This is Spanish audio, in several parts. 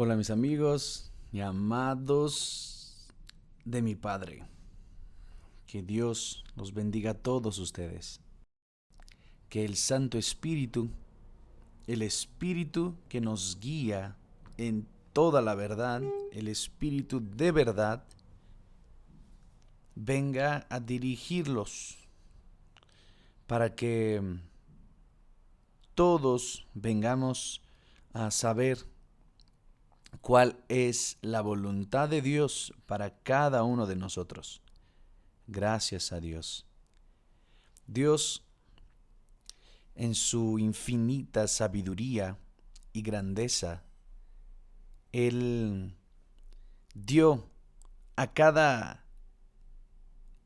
Hola mis amigos y amados de mi Padre. Que Dios los bendiga a todos ustedes. Que el Santo Espíritu, el Espíritu que nos guía en toda la verdad, el Espíritu de verdad, venga a dirigirlos para que todos vengamos a saber cuál es la voluntad de Dios para cada uno de nosotros. Gracias a Dios. Dios, en su infinita sabiduría y grandeza, Él dio a cada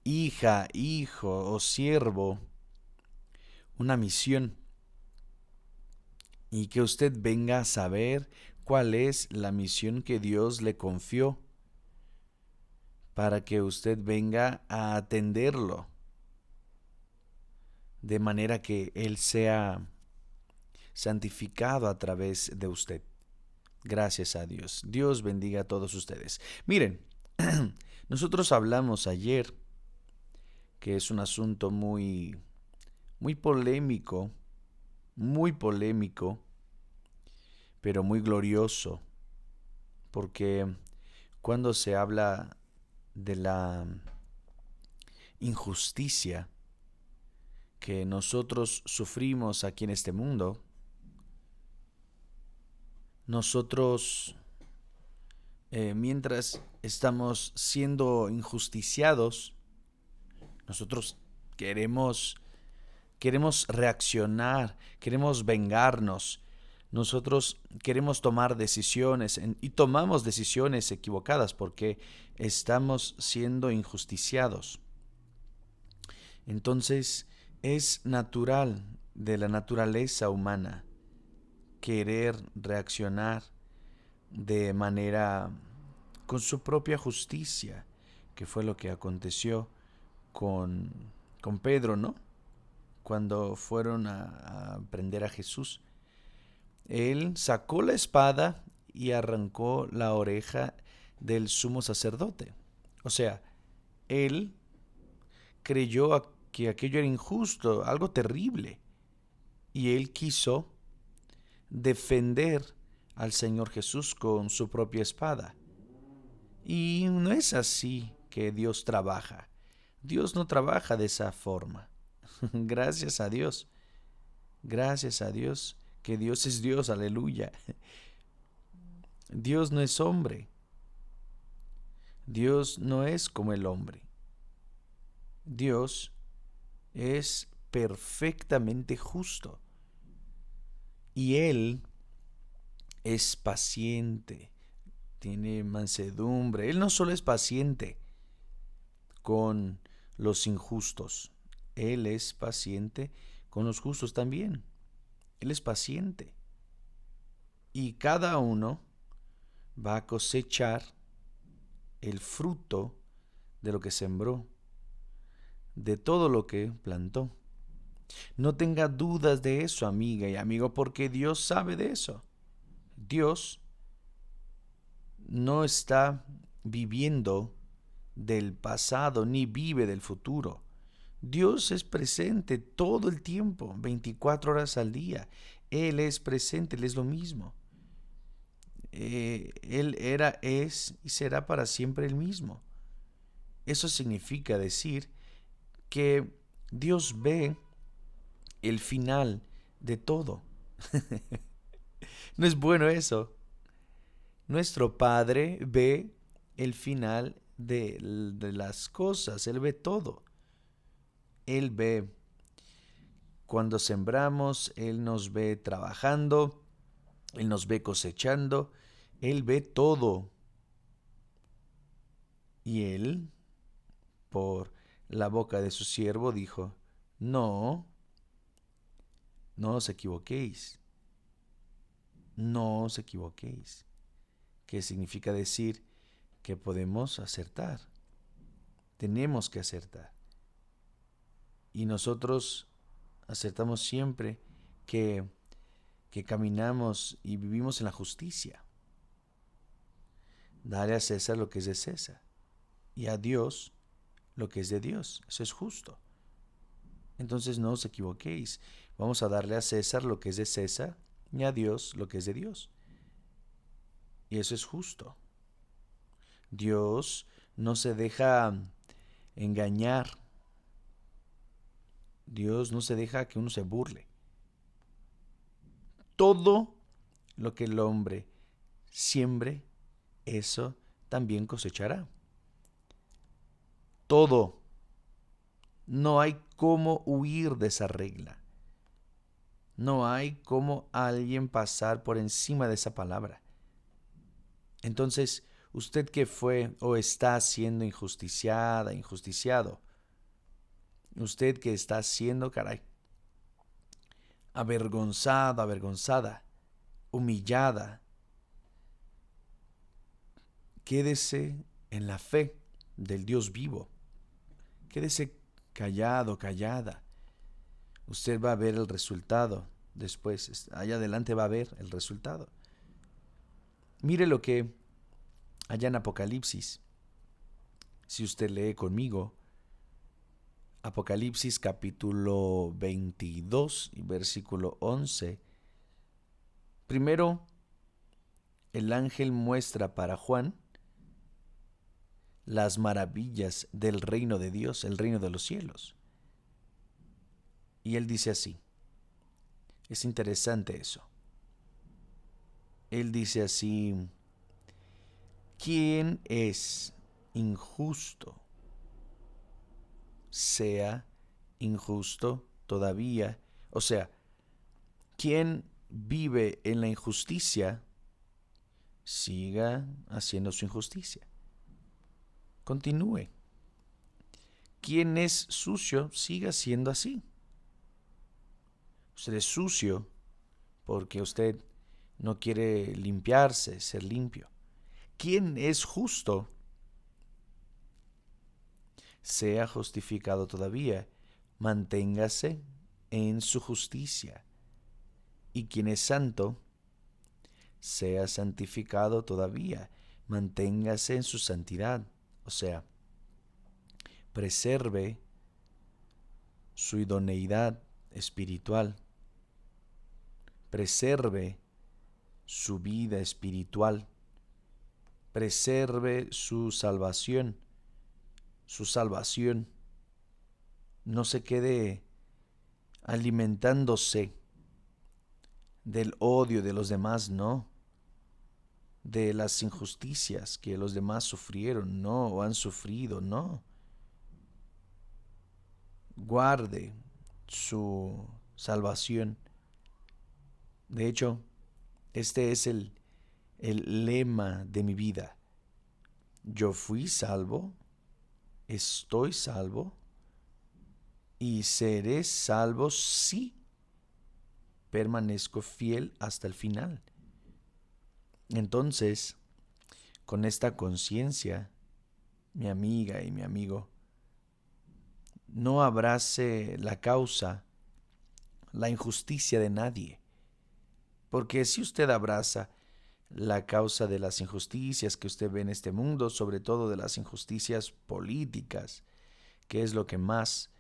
hija, hijo o siervo una misión y que usted venga a saber cuál es la misión que Dios le confió para que usted venga a atenderlo de manera que Él sea santificado a través de usted. Gracias a Dios. Dios bendiga a todos ustedes. Miren, nosotros hablamos ayer que es un asunto muy polémico, pero muy glorioso, porque cuando se habla de la injusticia que nosotros sufrimos aquí en este mundo, nosotros, mientras estamos siendo injusticiados, nosotros queremos reaccionar, queremos vengarnos, nosotros queremos tomar decisiones y tomamos decisiones equivocadas porque estamos siendo injusticiados. Entonces es natural de la naturaleza humana querer reaccionar de manera con su propia justicia, que fue lo que aconteció con, con Pedro, ¿no? Cuando fueron a prender a Jesús. Él sacó la espada y arrancó la oreja del sumo sacerdote. O sea, él creyó que aquello era injusto, algo terrible. Y él quiso defender al Señor Jesús con su propia espada. Y no es así que Dios trabaja. Dios no trabaja de esa forma. Gracias a Dios. Gracias a Dios que Dios es Dios, aleluya. Dios no es hombre. Dios no es como el hombre. Dios es perfectamente justo. Y Él es paciente, tiene mansedumbre. Él no solo es paciente con los injustos, Él es paciente con los justos también. Él es paciente. Y cada uno va a cosechar el fruto de lo que sembró, de todo lo que plantó. No tenga dudas de eso, amiga y amigo, porque Dios sabe de eso. Dios no está viviendo del pasado ni vive del futuro. Dios es presente todo el tiempo, 24 horas al día. Él es presente, Él es lo mismo. Él era, es y será para siempre el mismo. Eso significa decir que Dios ve el final de todo. ¿No es bueno eso? Nuestro Padre ve el final de las cosas, Él ve todo. Él ve cuando sembramos, Él nos ve trabajando, Él nos ve cosechando, Él ve todo. Y Él, por la boca de su siervo, dijo, no, no os equivoquéis, no os equivoquéis. Que significa decir que podemos acertar, tenemos que acertar. Y nosotros acertamos siempre que caminamos y vivimos en la justicia. Dale a César lo que es de César y a Dios lo que es de Dios. Eso es justo. Entonces no os equivoquéis. Vamos a darle a César lo que es de César y a Dios lo que es de Dios. Y eso es justo. Dios no se deja engañar. Dios no se deja que uno se burle. Todo lo que el hombre siembre, eso también cosechará. Todo. No hay cómo huir de esa regla. No hay cómo alguien pasar por encima de esa palabra. Entonces, usted que fue o está siendo injusticiada, injusticiado, usted que está siendo, avergonzado, avergonzada, humillada, quédese en la fe del Dios vivo. Quédese callado, callada. Usted va a ver el resultado después. Allá adelante va a ver el resultado. Mire lo que allá en Apocalipsis, si usted lee conmigo, Apocalipsis capítulo 22 y versículo 11. Primero, el ángel muestra para Juan las maravillas del reino de Dios, el reino de los cielos. Y él dice así, es interesante eso. Él dice así, ¿quién es injusto? Sea injusto todavía. O sea, quien vive en la injusticia, siga haciendo su injusticia. Continúe. Quien es sucio, siga siendo así. Usted es sucio porque usted no quiere limpiarse, ser limpio. Quien es justo, sea justificado todavía, manténgase en su justicia. Y quien es santo, sea santificado todavía, manténgase en su santidad. O sea, preserve su idoneidad espiritual, preserve su vida espiritual, preserve su salvación. No se quede alimentándose del odio de los demás, no, de las injusticias que los demás sufrieron, no, o han sufrido, no. Guarde su salvación. De hecho, este es el lema de mi vida. Yo fui salvo, estoy salvo y seré salvo si permanezco fiel hasta el final. Entonces, con esta conciencia, mi amiga y mi amigo, no abrace la causa, la injusticia de nadie. Porque si usted abraza la causa de las injusticias que usted ve en este mundo, sobre todo de las injusticias políticas, que es lo que más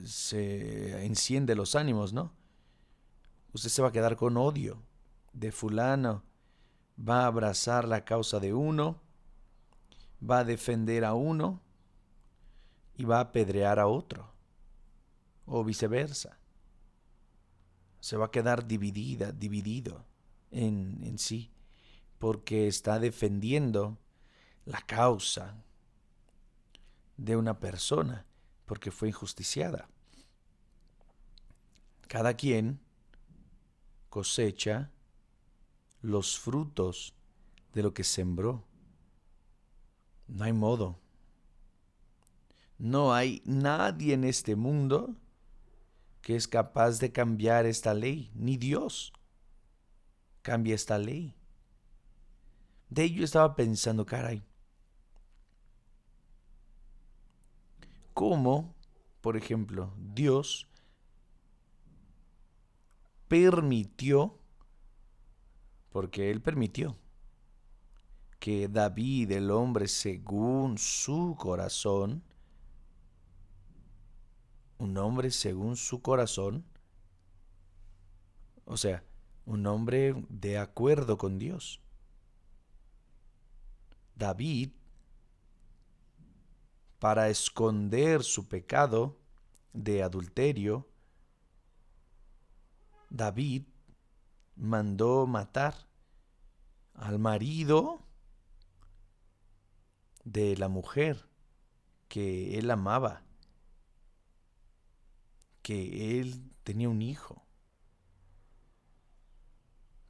se enciende los ánimos, ¿no? Usted se va a quedar con odio de fulano, va a abrazar la causa de uno, va a defender a uno y va a apedrear a otro, o viceversa. Se va a quedar dividido en sí, porque está defendiendo la causa de una persona, porque fue injusticiada. Cada quien cosecha los frutos de lo que sembró. No hay modo. No hay nadie en este mundo que es capaz de cambiar esta ley, ni Dios cambia esta ley. De ello estaba pensando, caray, ¿cómo, por ejemplo, Dios permitió porque él permitió que David, el hombre según su corazón, un hombre según su corazón, o sea, un hombre de acuerdo con Dios. David, para esconder su pecado de adulterio, David mandó matar al marido de la mujer que él amaba, que él tenía un hijo,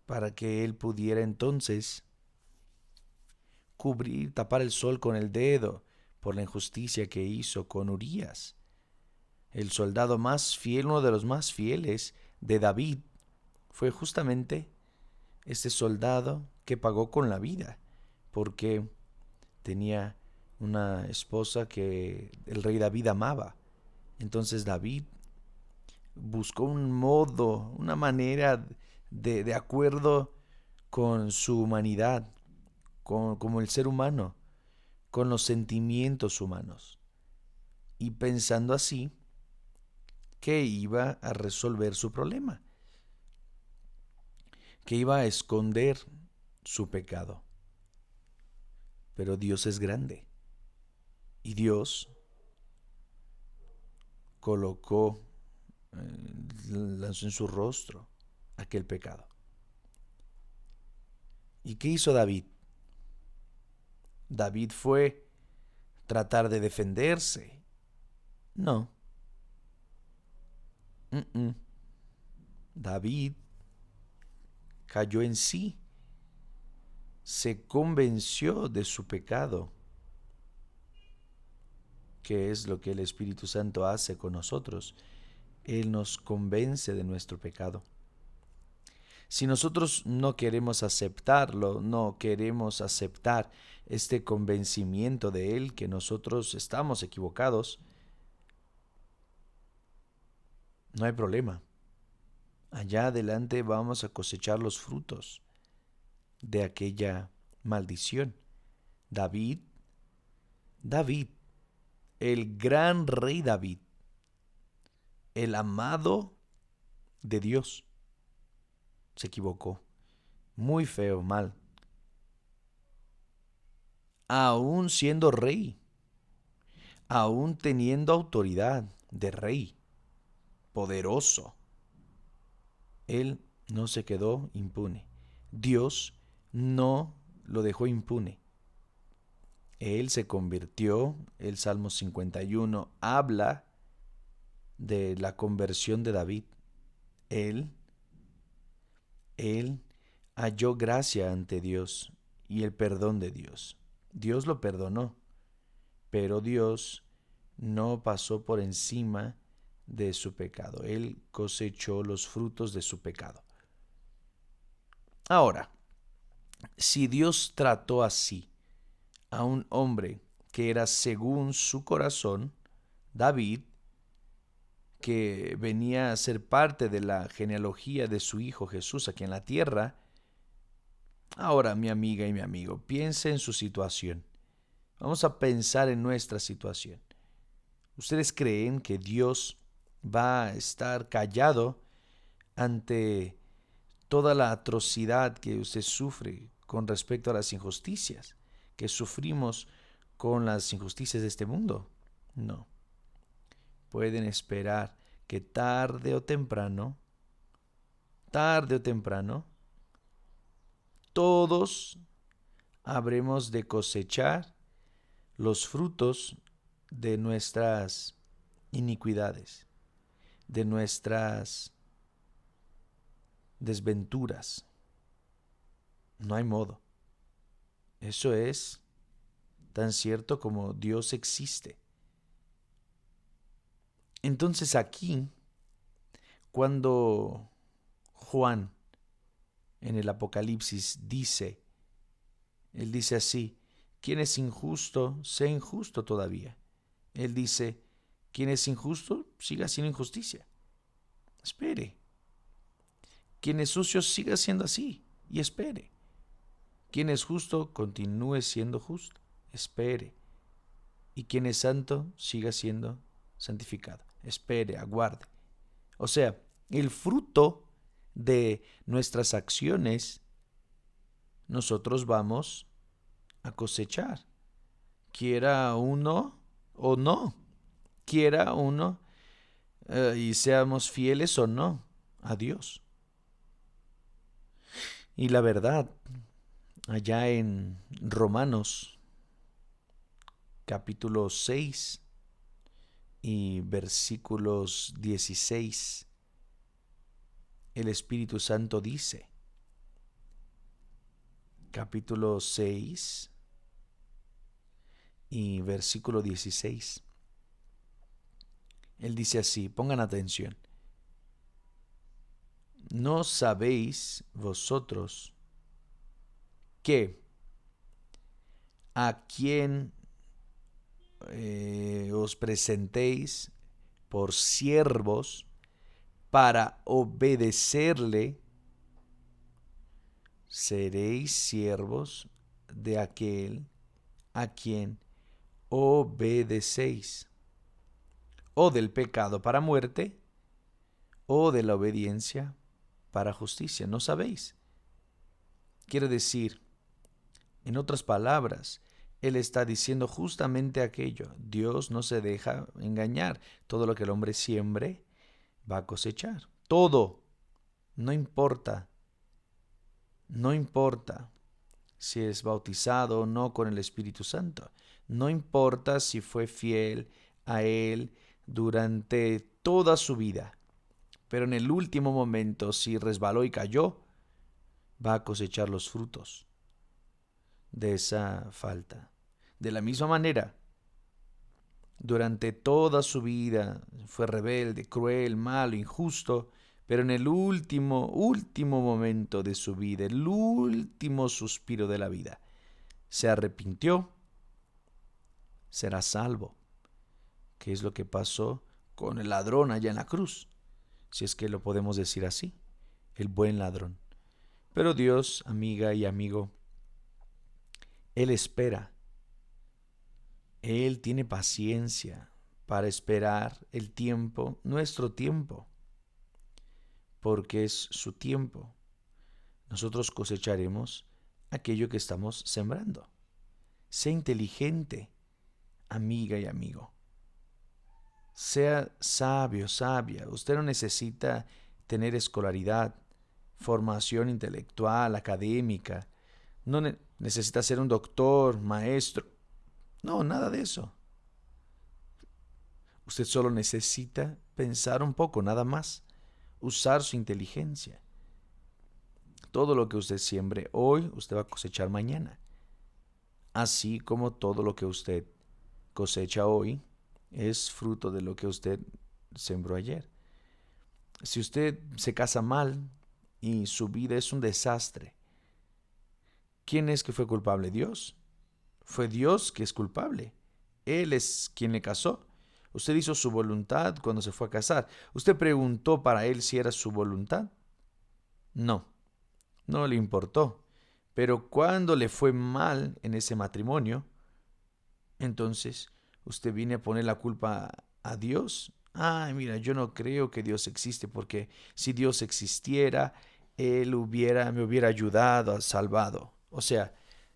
para que él pudiera entonces cubrir, tapar el sol con el dedo por la injusticia que hizo con Urías. El soldado más fiel, uno de los más fieles de David, fue justamente este soldado que pagó con la vida, porque tenía una esposa que el rey David amaba. Entonces David buscó un modo, una manera de acuerdo con su humanidad, como el ser humano, con los sentimientos humanos. Y pensando así, que iba a resolver su problema, que iba a esconder su pecado. Pero Dios es grande y Dios colocó, lanzó en su rostro aquel pecado. ¿Y qué hizo David? David fue tratar de defenderse. No. David cayó en sí, se convenció de su pecado, que es lo que el Espíritu Santo hace con nosotros. Él nos convence de nuestro pecado. Si nosotros no queremos aceptarlo, no queremos aceptar este convencimiento de Él que nosotros estamos equivocados, no hay problema. Allá adelante vamos a cosechar los frutos de aquella maldición. David, el gran rey David, el amado de Dios, se equivocó. Muy feo, mal. Aún siendo rey, aún teniendo autoridad de rey, poderoso, él no se quedó impune. Dios no lo dejó impune. Él se convirtió, el Salmo 51 habla de la conversión de David. Él halló gracia ante Dios y el perdón de Dios. Dios lo perdonó, pero Dios no pasó por encima de su pecado. Él cosechó los frutos de su pecado. Ahora, si Dios trató así a un hombre que era según su corazón, David, que venía a ser parte de la genealogía de su hijo Jesús aquí en la tierra, ahora mi amiga y mi amigo, piense en su situación. Vamos a pensar en nuestra situación. ¿Ustedes creen que Dios va a estar callado ante toda la atrocidad que usted sufre con respecto a las injusticias que sufrimos con las injusticias de este mundo? No. Pueden esperar que tarde o temprano, todos habremos de cosechar los frutos de nuestras iniquidades, de nuestras desventuras. No hay modo. Eso es tan cierto como Dios existe. Entonces aquí, cuando Juan en el Apocalipsis él dice así: quien es injusto, sea injusto todavía. Él dice: quien es injusto, siga haciendo injusticia. Espere. Quien es sucio, siga siendo así. y espere. Quien es justo, continúe siendo justo, espere. Y quien es santo, siga siendo santificado, espere, aguarde. O sea, el fruto de nuestras acciones nosotros vamos a cosechar, quiera uno o no, quiera uno y seamos fieles o no a Dios. Y la verdad, allá en Romanos capítulo 6 y versículos 16, el Espíritu Santo dice, capítulo 6 y versículo 16. Él dice así, pongan atención. ¿No sabéis vosotros que a quien os presentéis por siervos para obedecerle, seréis siervos de aquel a quien obedecéis, o del pecado para muerte, o de la obediencia para justicia? ¿No sabéis? Quiere decir, en otras palabras, Él está diciendo justamente aquello. Dios no se deja engañar. Todo lo que el hombre siembre va a cosechar. Todo. No importa. No importa si es bautizado o no con el Espíritu Santo. No importa si fue fiel a Él durante toda su vida. Pero en el último momento, si resbaló y cayó, va a cosechar los frutos de esa falta. De la misma manera, durante toda su vida fue rebelde, cruel, malo, injusto, pero en el último momento de su vida, el último suspiro de la vida, se arrepintió, será salvo. ¿Qué es lo que pasó con el ladrón allá en la cruz? Si es que lo podemos decir así, el buen ladrón. Pero Dios, amiga y amigo, Él espera. Él tiene paciencia para esperar el tiempo, nuestro tiempo, porque es su tiempo. Nosotros cosecharemos aquello que estamos sembrando. Sea inteligente, amiga y amigo. Sea sabio, sabia. Usted no necesita tener escolaridad, formación intelectual, académica. No necesita ser un doctor, maestro. No, nada de eso. Usted solo necesita pensar un poco, nada más. Usar su inteligencia. Todo lo que usted siembre hoy, usted va a cosechar mañana. Así como todo lo que usted cosecha hoy es fruto de lo que usted sembró ayer. Si usted se casa mal y su vida es un desastre, ¿quién es que fue culpable? Dios. Fue Dios que es culpable. Él es quien le casó. Usted hizo su voluntad cuando se fue a casar. ¿Usted preguntó para él si era su voluntad? No, no le importó. Pero cuando le fue mal en ese matrimonio, entonces usted viene a poner la culpa a Dios. Ay, mira, yo no creo que Dios existe, porque si Dios existiera, Él me hubiera ayudado, salvado. O sea,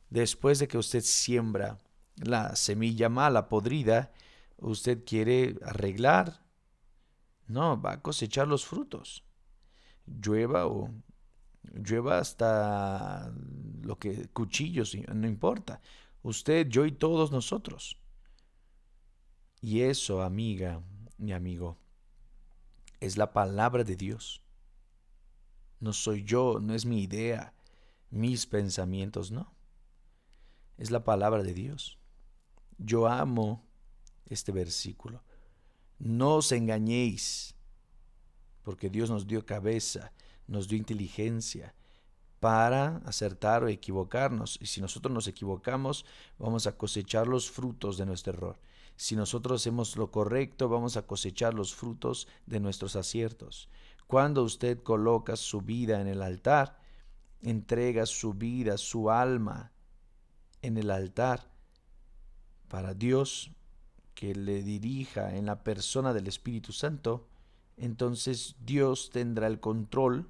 después de que usted siembra la semilla mala, podrida, usted quiere arreglar. No, va a cosechar los frutos. Llueva o llueva hasta lo que cuchillos, no importa. Usted, yo y todos nosotros. Y eso, amiga y amigo, es la palabra de Dios. No soy yo, no es mi idea, mis pensamientos, no. Es la palabra de Dios. Yo amo este versículo. No os engañéis, porque Dios nos dio cabeza, nos dio inteligencia para acertar o equivocarnos. Y si nosotros nos equivocamos, vamos a cosechar los frutos de nuestro error. Si nosotros hacemos lo correcto, vamos a cosechar los frutos de nuestros aciertos. Cuando usted coloca su vida en el altar, entrega su vida, su alma en el altar para Dios que le dirija en la persona del Espíritu Santo, entonces Dios tendrá el control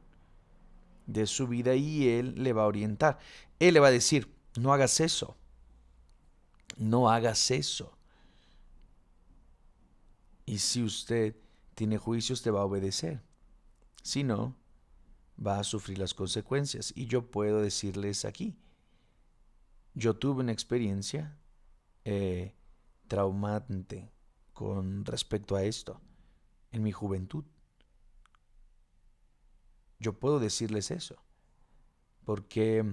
de su vida y Él le va a orientar. Él le va a decir, no hagas eso, no hagas eso. Y si usted tiene juicio, usted va a obedecer. Si no, va a sufrir las consecuencias. Y yo puedo decirles aquí, yo tuve una experiencia traumante con respecto a esto en mi juventud. Yo puedo decirles eso, porque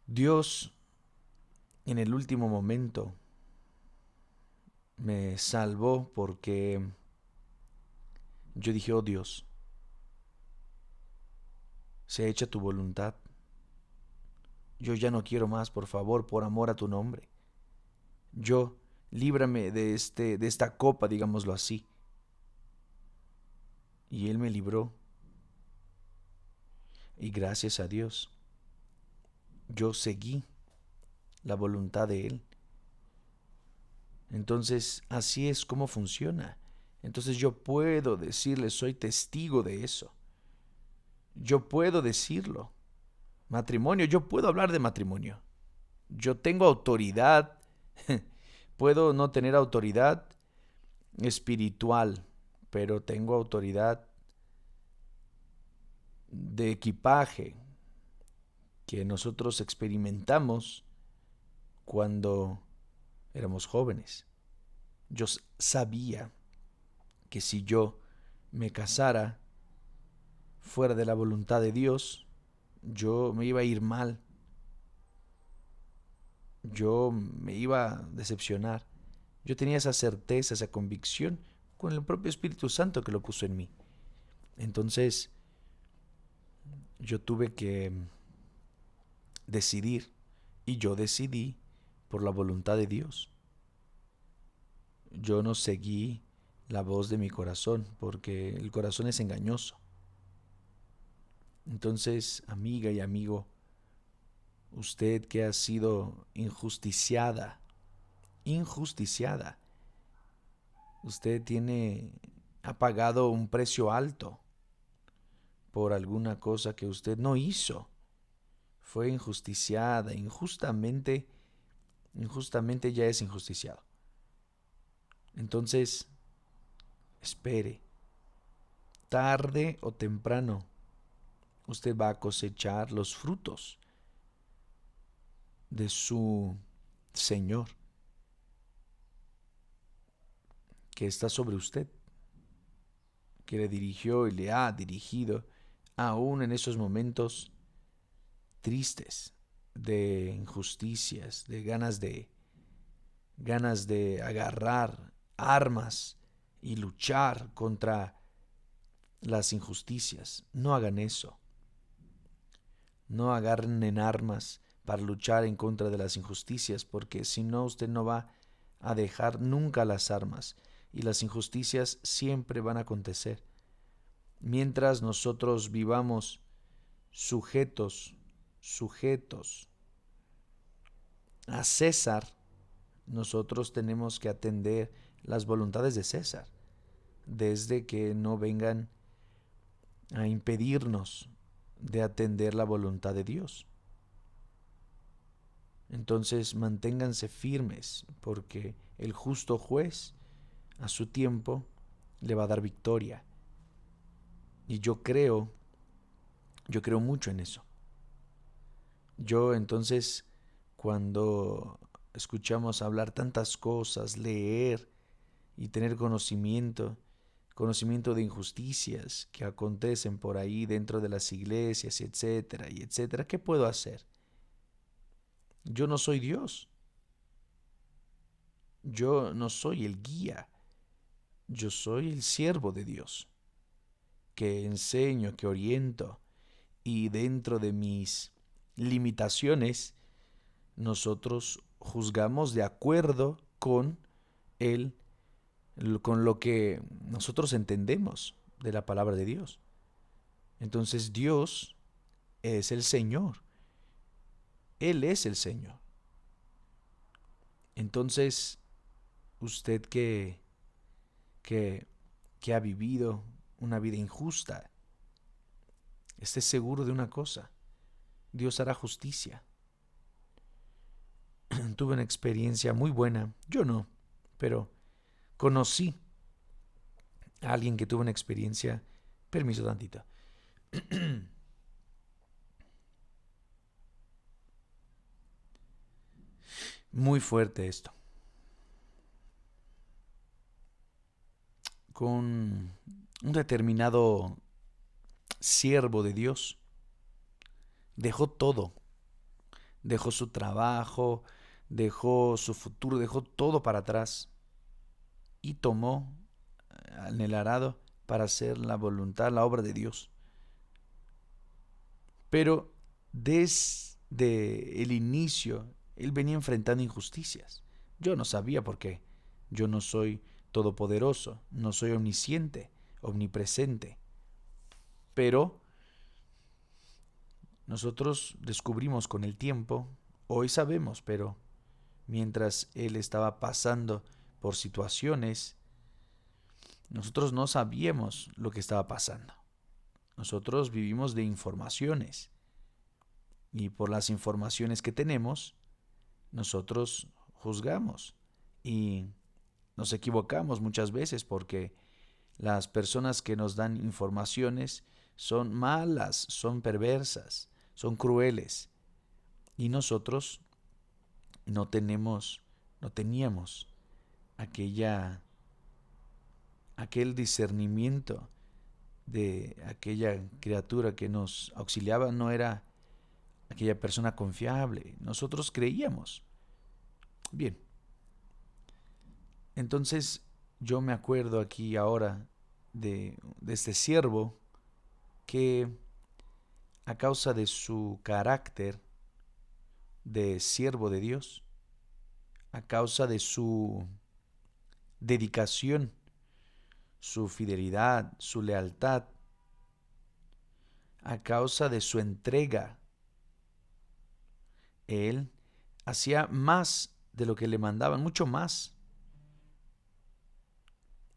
Dios en el último momento me salvó porque yo dije, oh Dios, sea hecha tu voluntad. Yo ya no quiero más, por favor, por amor a tu nombre. Yo, líbrame de esta copa, digámoslo así. Y Él me libró. Y gracias a Dios, yo seguí la voluntad de Él. Entonces, así es como funciona. Entonces yo puedo decirle, soy testigo de eso. Yo puedo decirlo. Matrimonio, yo puedo hablar de matrimonio. Yo tengo autoridad. Puedo no tener autoridad espiritual, pero tengo autoridad de equipaje que nosotros experimentamos cuando éramos jóvenes. Yo sabía que si yo me casara fuera de la voluntad de Dios, yo me iba a ir mal. Yo me iba a decepcionar. Yo tenía esa certeza, esa convicción con el propio Espíritu Santo que lo puso en mí. Entonces, yo tuve que decidir y yo decidí por la voluntad de Dios. Yo no seguí la voz de mi corazón porque el corazón es engañoso. Entonces, amiga y amigo, usted que ha sido injusticiada, usted ha pagado un precio alto por alguna cosa que usted no hizo. Fue injusticiada, injustamente ya es injusticiado. Entonces, espere, tarde o temprano, usted va a cosechar los frutos de su Señor que está sobre usted, que le dirigió y le ha dirigido aún en esos momentos tristes de injusticias, de ganas de agarrar armas y luchar contra las injusticias. No hagan eso. No agarren armas para luchar en contra de las injusticias, porque si no, usted no va a dejar nunca las armas y las injusticias siempre van a acontecer. Mientras nosotros vivamos sujetos a César, nosotros tenemos que atender las voluntades de César, desde que no vengan a impedirnos de atender la voluntad de Dios. Entonces manténganse firmes, porque el justo juez a su tiempo le va a dar victoria. Y yo creo mucho en eso. Yo entonces, cuando escuchamos hablar tantas cosas, leer y tener conocimiento de injusticias que acontecen por ahí dentro de las iglesias, etcétera, y etcétera, ¿qué puedo hacer? Yo no soy Dios. Yo no soy el guía. Yo soy el siervo de Dios, que enseño, que oriento, y dentro de mis limitaciones, nosotros juzgamos de acuerdo con con lo que nosotros entendemos de la palabra de Dios. Entonces Dios es el Señor. Él es el Señor. Entonces, usted que, que ha vivido una vida injusta, esté seguro de una cosa: Dios hará justicia. Tuve una experiencia muy buena. Yo no, pero conocí a alguien que tuvo una experiencia. Permiso tantito. Muy fuerte esto. Con un determinado siervo de Dios. Dejó todo. Dejó su trabajo, dejó su futuro, dejó todo para atrás y tomó en el arado para hacer la voluntad, la obra de Dios. Pero desde el inicio él venía enfrentando injusticias. Yo no sabía por qué. Yo no soy todopoderoso, no soy omnisciente, omnipresente. Pero nosotros descubrimos con el tiempo, hoy sabemos, pero mientras él estaba pasando por situaciones, nosotros no sabíamos lo que estaba pasando. Nosotros vivimos de informaciones y por las informaciones que tenemos, nosotros juzgamos y nos equivocamos muchas veces porque las personas que nos dan informaciones son malas, son perversas, son crueles y nosotros no teníamos aquel discernimiento de aquella criatura que nos auxiliaba. No era aquella persona confiable. Nosotros creíamos. Bien, entonces yo me acuerdo aquí ahora de este siervo que a causa de su carácter de siervo de Dios, a causa de su dedicación, su fidelidad, su lealtad, a causa de su entrega, él hacía más de lo que le mandaban, mucho más.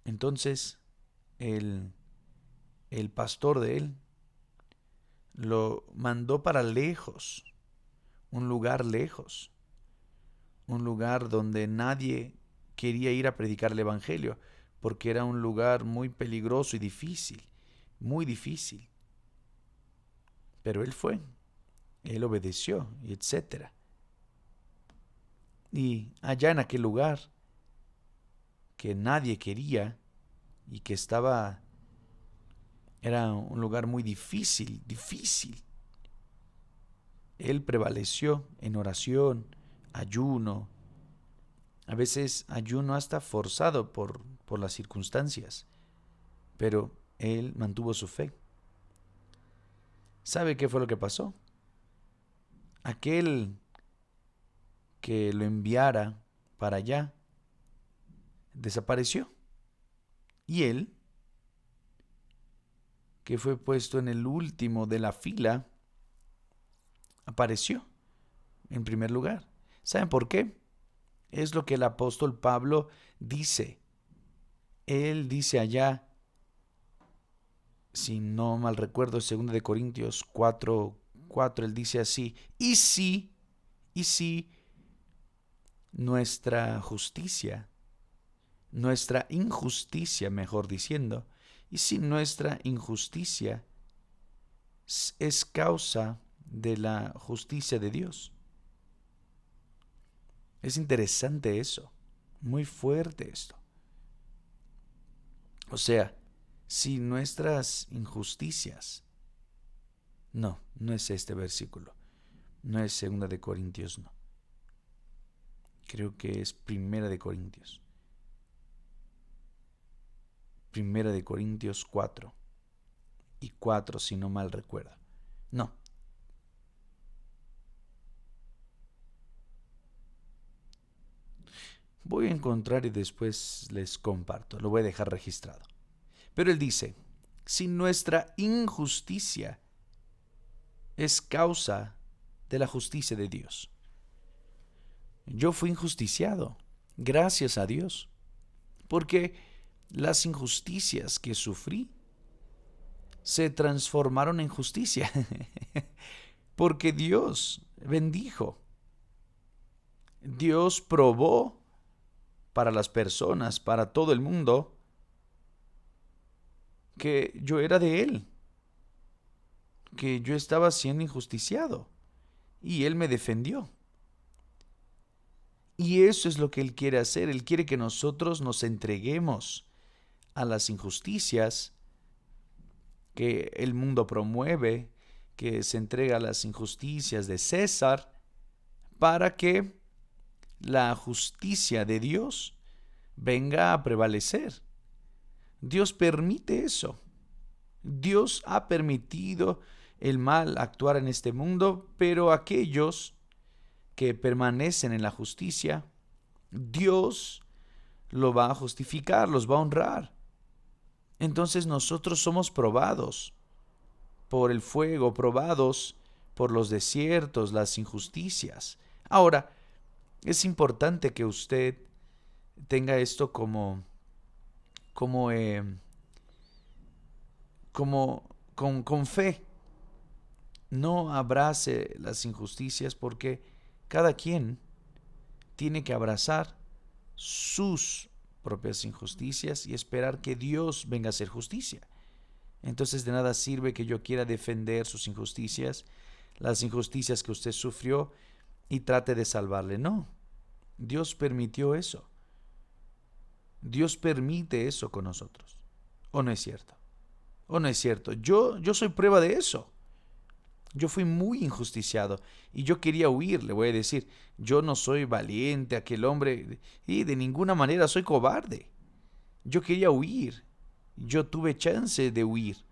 Entonces, el, el pastor de él lo mandó para lejos, un lugar donde nadie quería ir a predicar el evangelio, porque era un lugar muy peligroso y difícil, muy difícil. Pero él fue, él obedeció, y etcétera. Y allá en aquel lugar que nadie quería y que era un lugar muy difícil, difícil. Él prevaleció en oración, ayuno, a veces ayuno hasta forzado por las circunstancias, pero él mantuvo su fe. ¿Sabe qué fue lo que pasó? Aquel que lo enviara para allá desapareció. Y él, que fue puesto en el último de la fila, apareció en primer lugar. ¿Saben por qué? Es lo que el apóstol Pablo dice. Él dice allá, si no mal recuerdo, 2 Corintios 4, él dice así: y si nuestra justicia, nuestra injusticia, mejor diciendo, y si nuestra injusticia es causa de la justicia de Dios. Es interesante eso, muy fuerte esto. O sea, si nuestras injusticias, no es este versículo, no es 2 Corintios, no. Creo que es 1 Corintios. 1 Corintios 4 y 4, si no mal recuerdo. No. Voy a encontrar y después les comparto. Lo voy a dejar registrado. Pero él dice: si nuestra injusticia es causa de la justicia de Dios. Yo fui injusticiado, gracias a Dios, porque las injusticias que sufrí se transformaron en justicia, porque Dios bendijo, Dios probó para las personas, para todo el mundo, que yo era de Él, que yo estaba siendo injusticiado, y Él me defendió. Y eso es lo que Él quiere hacer. Él quiere que nosotros nos entreguemos a las injusticias que el mundo promueve, que se entrega a las injusticias de César, para que la justicia de Dios venga a prevalecer. Dios permite eso. Dios ha permitido el mal actuar en este mundo, pero aquellos que permanecen en la justicia, Dios lo va a justificar, los va a honrar. Entonces nosotros somos probados por el fuego, probados por los desiertos, las injusticias. Ahora, es importante que usted tenga esto como, con fe. No abrace las injusticias, porque cada quien tiene que abrazar sus propias injusticias y esperar que Dios venga a hacer justicia. Entonces de nada sirve que yo quiera defender sus injusticias, las injusticias que usted sufrió, y trate de salvarle. No, Dios permitió eso. Dios permite eso con nosotros. ¿O no es cierto? ¿O no es cierto? Yo soy prueba de eso. Yo fui muy injusticiado y yo quería huir, le voy a decir. Yo no soy valiente, aquel hombre, y de ninguna manera soy cobarde. Yo quería huir. Yo tuve chance de huir.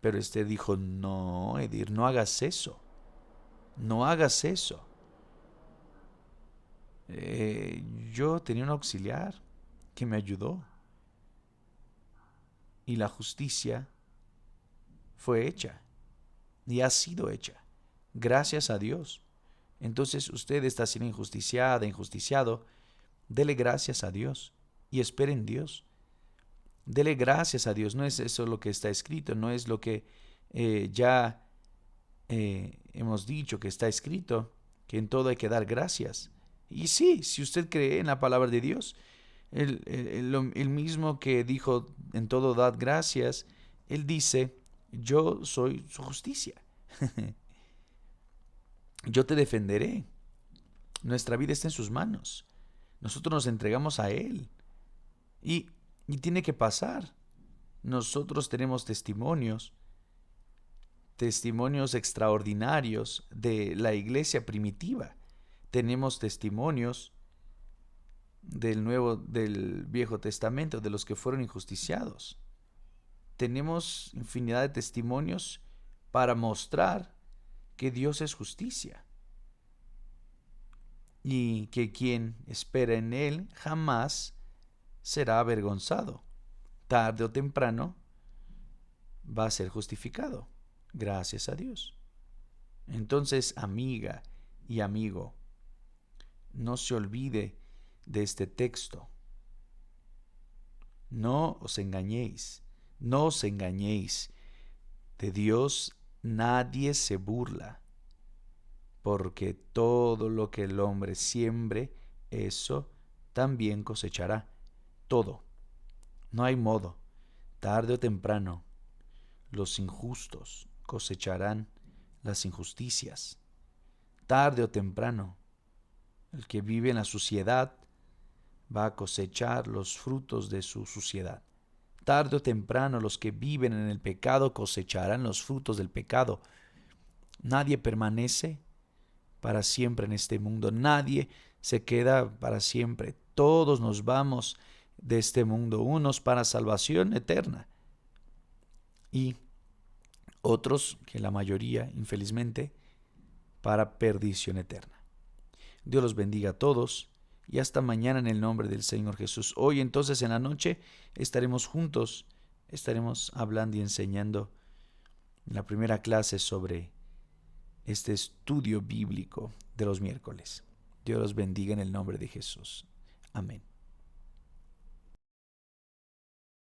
Pero dijo, no, Edir, no hagas eso. No hagas eso. Yo tenía un auxiliar que me ayudó. Y la justicia fue hecha. Y ha sido hecha. Gracias a Dios. Entonces usted está siendo injusticiada, injusticiado. Dele gracias a Dios. Y espere en Dios. Dele gracias a Dios. No es eso lo que está escrito. No es lo que ya hemos dicho que está escrito. Que en todo hay que dar gracias. Y sí, si usted cree en la palabra de Dios, el mismo que dijo en todo dad gracias, Él dice, yo soy su justicia. Yo te defenderé. Nuestra vida está en sus manos. Nosotros nos entregamos a Él. Y tiene que pasar. Nosotros tenemos testimonios extraordinarios de la iglesia primitiva. Tenemos testimonios del Viejo Testamento, de los que fueron injusticiados. Tenemos infinidad de testimonios para mostrar que Dios es justicia y que quien espera en Él jamás será avergonzado. Tarde o temprano va a ser justificado. Gracias a Dios. Entonces, amiga y amigo, no se olvide de este texto. No os engañéis. No os engañéis. De Dios nadie se burla, porque todo lo que el hombre siembre, eso también cosechará. Todo. No hay modo. Tarde o temprano, los injustos cosecharán las injusticias. Tarde o temprano, el que vive en la suciedad va a cosechar los frutos de su suciedad. Tarde o temprano, los que viven en el pecado cosecharán los frutos del pecado. Nadie permanece para siempre en este mundo. Nadie se queda para siempre. Todos nos vamos de este mundo, unos para salvación eterna y otros, que la mayoría, infelizmente, para perdición eterna. Dios los bendiga a todos y hasta mañana en el nombre del Señor Jesús. Hoy entonces en la noche estaremos juntos, estaremos hablando y enseñando en la primera clase sobre este estudio bíblico de los miércoles. Dios los bendiga en el nombre de Jesús. Amén.